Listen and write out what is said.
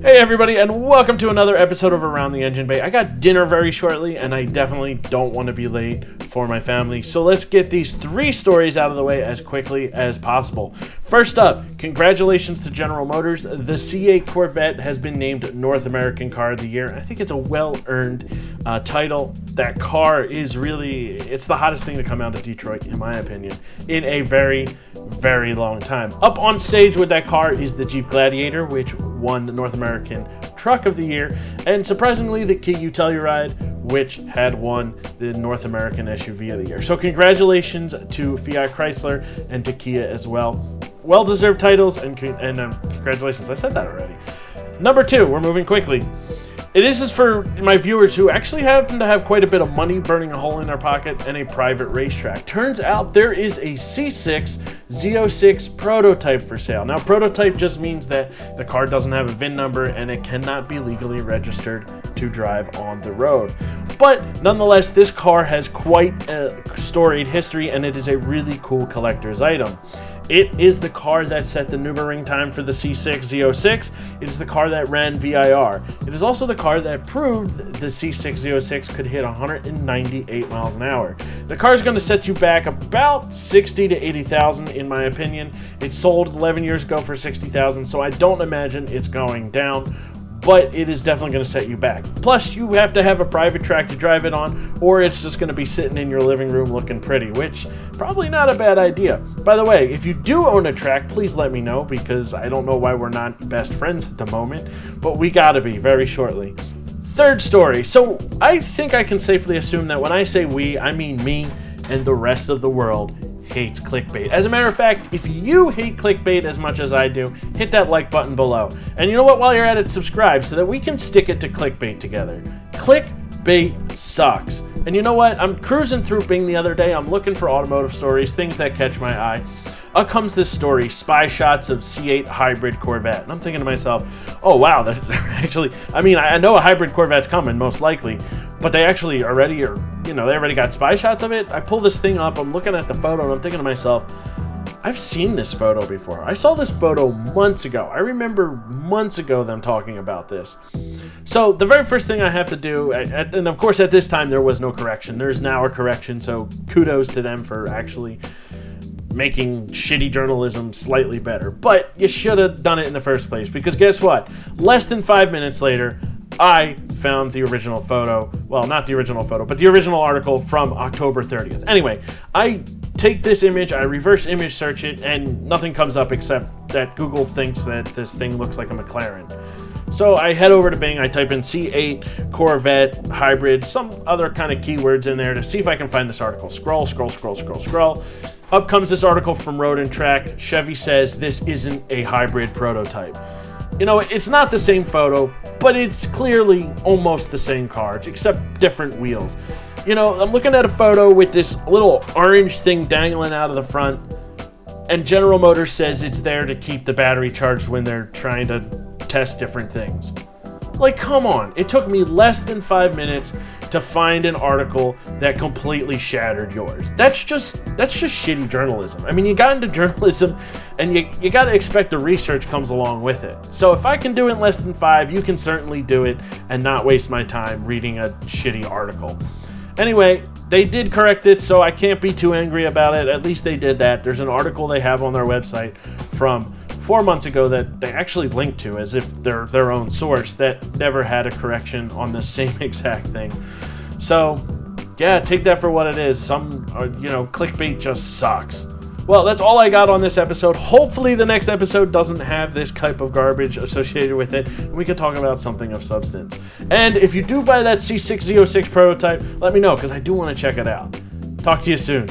Hey everybody, and welcome to another episode of Around the Engine Bay. I got dinner very shortly, and I definitely don't want to be late for my family. So let's get these three stories out of the way as quickly as possible. First up, congratulations to General Motors. The C8 Corvette has been named North American Car of the Year. I think it's a well-earned title. That car is really, it's the hottest thing to come out of Detroit, in my opinion, in a very, very long time. Up on stage with that car is the Jeep Gladiator, which won the North American Truck of the Year, and surprisingly the Kia Telluride, which had won the North American SUV of the Year. So congratulations to Fiat Chrysler and to Kia as well. Well-deserved titles, and congratulations. I said that already. Number two, we're moving quickly. This is for my viewers who actually happen to have quite a bit of money burning a hole in their pocket and a private racetrack. Turns out there is a C6 Z06 prototype for sale. Now, prototype just means that the car doesn't have a VIN number and it cannot be legally registered to drive on the road. But nonetheless, this car has quite a storied history, and it is a really cool collector's item. It is the car that set the Nürburgring time for the C6 Z06. It is the car that ran VIR. It is also the car that proved the C6 Z06 could hit 198 miles an hour. The car is going to set you back about 60 to 80,000 in my opinion. It sold 11 years ago for 60,000, so I don't imagine it's going down, but it is definitely going to set you back. Plus, you have to have a private track to drive it on, or it's just going to be sitting in your living room looking pretty, which probably not a bad idea. By the way, if you do own a track, please let me know, because I don't know why we're not best friends at the moment, but we gotta be very shortly. Third story. So I think I can safely assume that when I say we, I mean me and the rest of the world hates clickbait. As a matter of fact, if you hate clickbait as much as I do, hit that like button below. And you know what? While you're at it, subscribe so that we can stick it to clickbait together. Clickbait sucks. And you know what? I'm cruising through Bing the other day. I'm looking for automotive stories, things that catch my eye. Up comes this story, spy shots of C8 Hybrid Corvette. And I'm thinking to myself, oh wow, they're actually, I know a hybrid Corvette's coming, most likely, but they actually already are, they already got spy shots of it. I pull this thing up, I'm looking at the photo, and I'm thinking to myself, I've seen this photo before. I saw this photo months ago. I remember months ago them talking about this. So the very first thing I have to do, and of course at this time there was no correction. There's now a correction, so kudos to them for actually making shitty journalism slightly better. But you should have done it in the first place, because guess what? Less than 5 minutes later, I found the original photo. Well, not the original photo, but the original article from October 30th. Anyway, I take this image, I reverse image search it, and nothing comes up except that Google thinks that this thing looks like a McLaren. So I head over to Bing, I type in C8 Corvette Hybrid, some other kind of keywords in there to see if I can find this article. Scroll. Up comes this article from Road and Track. Chevy says this isn't a hybrid prototype. It's not the same photo, but it's clearly almost the same car, except different wheels. I'm looking at a photo with this little orange thing dangling out of the front, and General Motors says it's there to keep the battery charged when they're trying to test different things. Like, come on. It took me less than 5 minutes to find an article that completely shattered yours. That's just shitty journalism. You got into journalism, and you got to expect the research comes along with it. So if I can do it in less than 5, you can certainly do it and not waste my time reading a shitty article. Anyway, they did correct it, so I can't be too angry about it. At least they did that. There's an article they have on their website from 4 months ago that they actually linked to as if they're their own source that never had a correction on the same exact thing. So, yeah, take that for what it is. Clickbait just sucks. Well, that's all I got on this episode. Hopefully the next episode doesn't have this type of garbage associated with it, and we can talk about something of substance. And if you do buy that C6 Z06 prototype, let me know, because I do want to check it out. Talk to you soon.